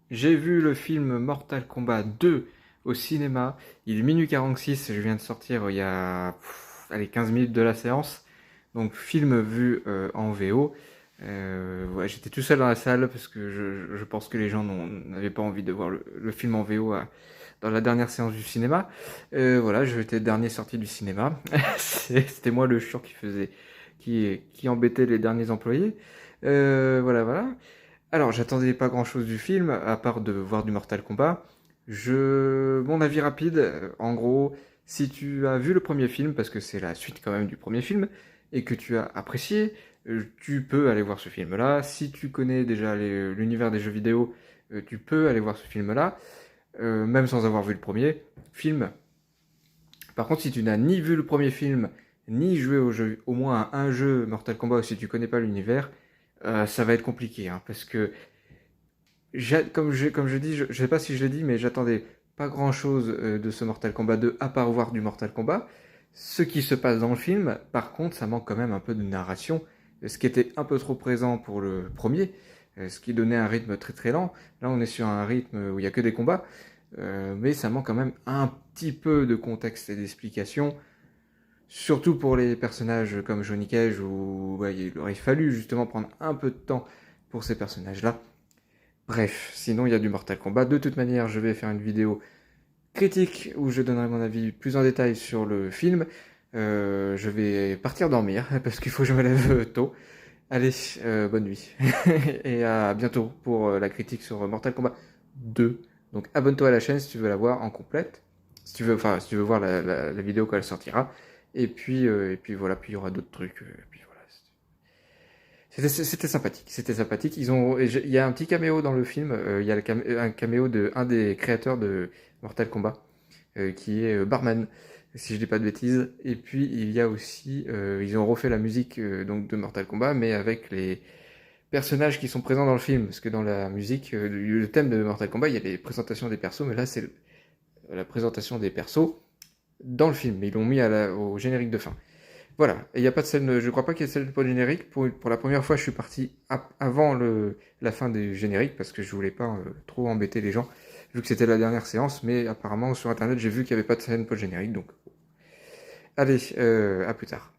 J'ai vu le film Mortal Kombat 2 au cinéma. Il est minuit 46, je viens de sortir il y a allez, 15 minutes de la séance. Donc film vu en VO. Ouais, j'étais tout seul dans la salle parce que je pense que les gens n'avaient pas envie de voir le film en VO dans la dernière séance du cinéma. Voilà, j'étais le dernier sorti du cinéma. C'était moi le chiant qui embêtait les derniers employés. Voilà, voilà. Alors, j'attendais pas grand-chose du film, à part de voir du Mortal Kombat. Mon avis rapide, en gros, si tu as vu le premier film, parce que c'est la suite quand même du premier film, et que tu as apprécié, tu peux aller voir ce film-là. Si tu connais déjà l'univers des jeux vidéo, tu peux aller voir ce film-là, même sans avoir vu le premier film. Par contre, si tu n'as ni vu le premier film, ni joué au jeu, au moins à un jeu Mortal Kombat, ou si tu connais pas l'univers, ça va être compliqué, hein, parce que comme je dis, je sais pas si je l'ai dit, mais j'attendais pas grand chose de ce Mortal Kombat 2 à part voir du Mortal Kombat. Ce qui se passe dans le film, par contre, ça manque quand même un peu de narration, ce qui était un peu trop présent pour le premier, ce qui donnait un rythme très très lent. Là, on est sur un rythme où il y a que des combats, mais ça manque quand même un petit peu de contexte et d'explication, surtout pour les personnages comme Johnny Cage, où ouais, il aurait fallu justement prendre un peu de temps pour ces personnages-là. Bref, sinon il y a du Mortal Kombat. De toute manière, je vais faire une vidéo critique où je donnerai mon avis plus en détail sur le film. Je vais partir dormir parce qu'il faut que je me lève tôt. Allez, bonne nuit. Et à bientôt pour la critique sur Mortal Kombat 2. Donc abonne-toi à la chaîne si tu veux la voir en complète. Si tu veux voir la vidéo quand elle sortira. Et puis voilà, puis il y aura d'autres trucs. Puis voilà. C'était sympathique, c'était sympathique. Il y a un petit caméo dans le film. Il y a un caméo de un des créateurs de Mortal Kombat, qui est Barman, si je dis pas de bêtises. Et puis il y a aussi, ils ont refait la musique donc de Mortal Kombat, mais avec les personnages qui sont présents dans le film. Parce que dans la musique, le thème de Mortal Kombat, il y a les présentations des persos, mais là c'est la présentation des persos dans le film. Ils l'ont mis au générique de fin. Voilà, et il n'y a pas de scène, je crois pas qu'il y ait de scène post-générique. Pour la première fois, je suis parti avant la fin du générique parce que je voulais pas trop embêter les gens, vu que c'était la dernière séance, mais apparemment sur internet j'ai vu qu'il n'y avait pas de scène post-générique, donc allez, à plus tard.